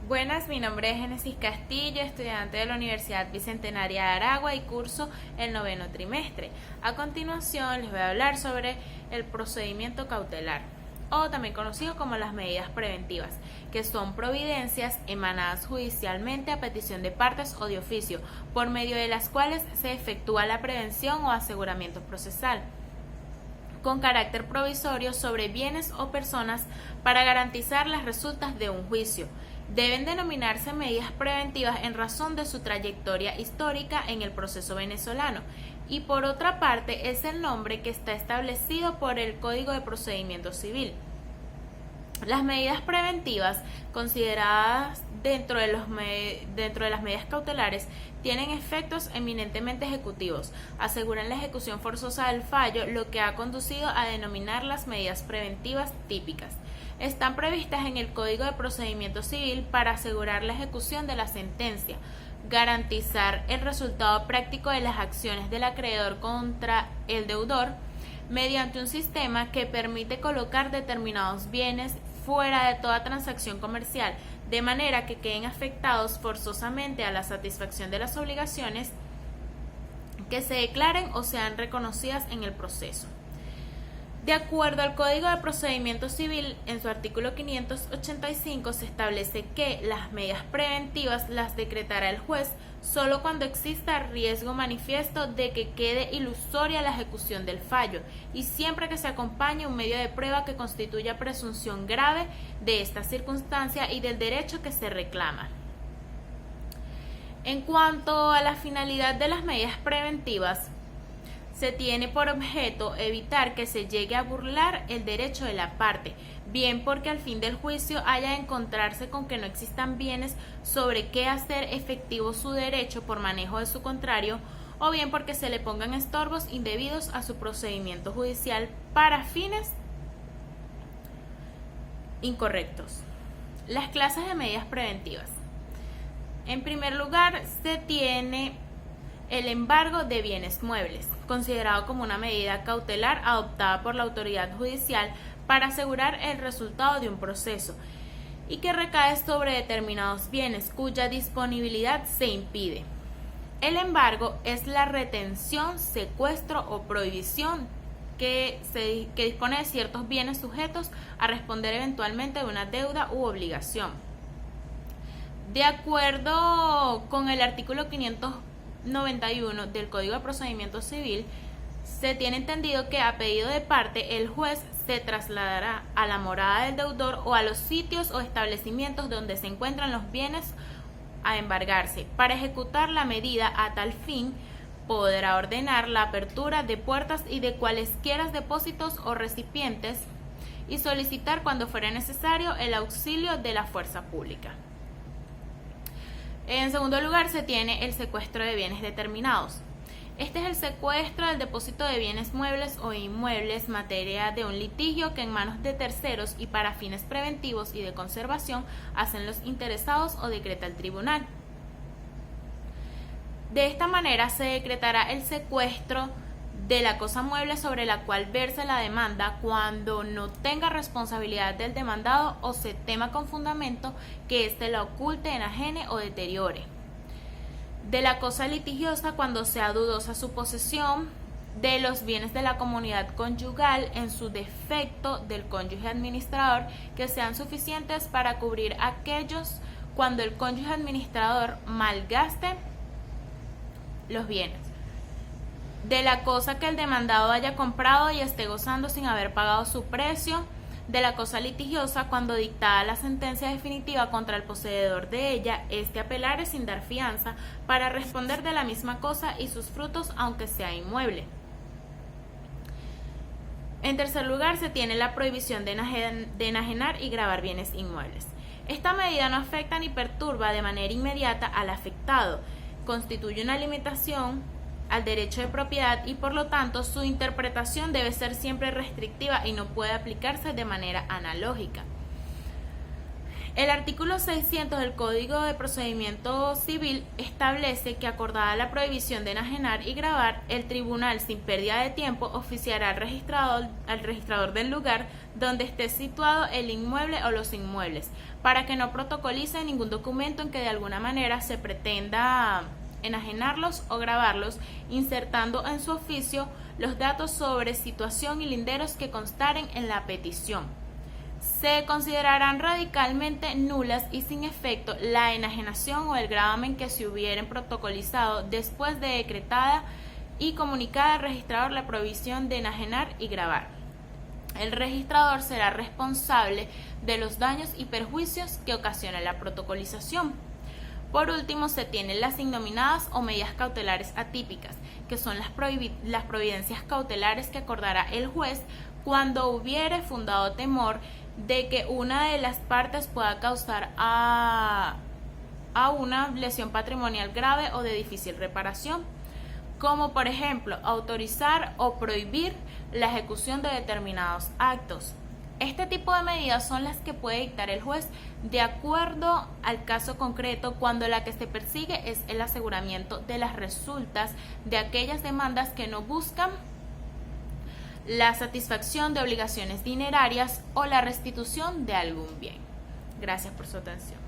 Buenas, mi nombre es Génesis Castillo, estudiante de la Universidad Bicentenaria de Aragua y curso el noveno trimestre. A continuación les voy a hablar sobre el procedimiento cautelar, o también conocido como las medidas preventivas, que son providencias emanadas judicialmente a petición de partes o de oficio, por medio de las cuales se efectúa la prevención o aseguramiento procesal con carácter provisorio sobre bienes o personas para garantizar las resultas de un juicio. Deben denominarse medidas preventivas en razón de su trayectoria histórica en el proceso venezolano y por otra parte es el nombre que está establecido por el Código de Procedimiento Civil. Las medidas preventivas consideradas dentro de las medidas cautelares tienen efectos eminentemente ejecutivos, aseguran la ejecución forzosa del fallo, lo que ha conducido a denominar las medidas preventivas típicas. Están previstas en el Código de Procedimiento Civil para asegurar la ejecución de la sentencia, garantizar el resultado práctico de las acciones del acreedor contra el deudor, mediante un sistema que permite colocar determinados bienes fuera de toda transacción comercial, de manera que queden afectados forzosamente a la satisfacción de las obligaciones que se declaren o sean reconocidas en el proceso. De acuerdo al Código de Procedimiento Civil, en su artículo 585 se establece que las medidas preventivas las decretará el juez solo cuando exista riesgo manifiesto de que quede ilusoria la ejecución del fallo y siempre que se acompañe un medio de prueba que constituya presunción grave de esta circunstancia y del derecho que se reclama. En cuanto a la finalidad de las medidas preventivas, se tiene por objeto evitar que se llegue a burlar el derecho de la parte, bien porque al fin del juicio haya de encontrarse con que no existan bienes sobre qué hacer efectivo su derecho por manejo de su contrario, o bien porque se le pongan estorbos indebidos a su procedimiento judicial para fines incorrectos. Las clases de medidas preventivas. En primer lugar, se tiene el embargo de bienes muebles, considerado como una medida cautelar adoptada por la autoridad judicial para asegurar el resultado de un proceso y que recae sobre determinados bienes cuya disponibilidad se impide. El embargo es la retención, secuestro o prohibición que dispone de ciertos bienes sujetos a responder eventualmente de una deuda u obligación. De acuerdo con el artículo 591 del Código de Procedimiento Civil, se tiene entendido que a pedido de parte el juez se trasladará a la morada del deudor o a los sitios o establecimientos donde se encuentran los bienes a embargarse. Para ejecutar la medida a tal fin, podrá ordenar la apertura de puertas y de cualesquiera depósitos o recipientes y solicitar cuando fuera necesario el auxilio de la fuerza pública. En segundo lugar, se tiene el secuestro de bienes determinados. Este es el secuestro del depósito de bienes muebles o inmuebles, materia de un litigio que en manos de terceros y para fines preventivos y de conservación hacen los interesados o decreta el tribunal. De esta manera se decretará el secuestro de la cosa mueble sobre la cual verse la demanda cuando no tenga responsabilidad del demandado o se tema con fundamento que éste la oculte, enajene o deteriore. De la cosa litigiosa cuando sea dudosa su posesión, de los bienes de la comunidad conyugal en su defecto del cónyuge administrador que sean suficientes para cubrir aquellos cuando el cónyuge administrador malgaste los bienes. De la cosa que el demandado haya comprado y esté gozando sin haber pagado su precio, de la cosa litigiosa cuando dictada la sentencia definitiva contra el poseedor de ella, éste apelare sin dar fianza para responder de la misma cosa y sus frutos aunque sea inmueble. En tercer lugar, se tiene la prohibición de enajenar y gravar bienes inmuebles. Esta medida no afecta ni perturba de manera inmediata al afectado, constituye una limitación al derecho de propiedad y por lo tanto su interpretación debe ser siempre restrictiva y no puede aplicarse de manera analógica. El artículo 600 del Código de Procedimiento Civil establece que, acordada la prohibición de enajenar y grabar, el tribunal, sin pérdida de tiempo, oficiará al registrador del lugar donde esté situado el inmueble o los inmuebles, para que no protocolice ningún documento en que de alguna manera se pretenda enajenarlos o grabarlos, insertando en su oficio los datos sobre situación y linderos que constaren en la petición. Se considerarán radicalmente nulas y sin efecto la enajenación o el gravamen que se hubieren protocolizado después de decretada y comunicada al registrador la prohibición de enajenar y grabar. El registrador será responsable de los daños y perjuicios que ocasiona la protocolización. Por último, se tienen las innominadas o medidas cautelares atípicas, que son las providencias cautelares que acordará el juez cuando hubiere fundado temor de que una de las partes pueda causar a una lesión patrimonial grave o de difícil reparación, como por ejemplo autorizar o prohibir la ejecución de determinados actos. Este tipo de medidas son las que puede dictar el juez de acuerdo al caso concreto, cuando la que se persigue es el aseguramiento de las resultas de aquellas demandas que no buscan la satisfacción de obligaciones dinerarias o la restitución de algún bien. Gracias por su atención.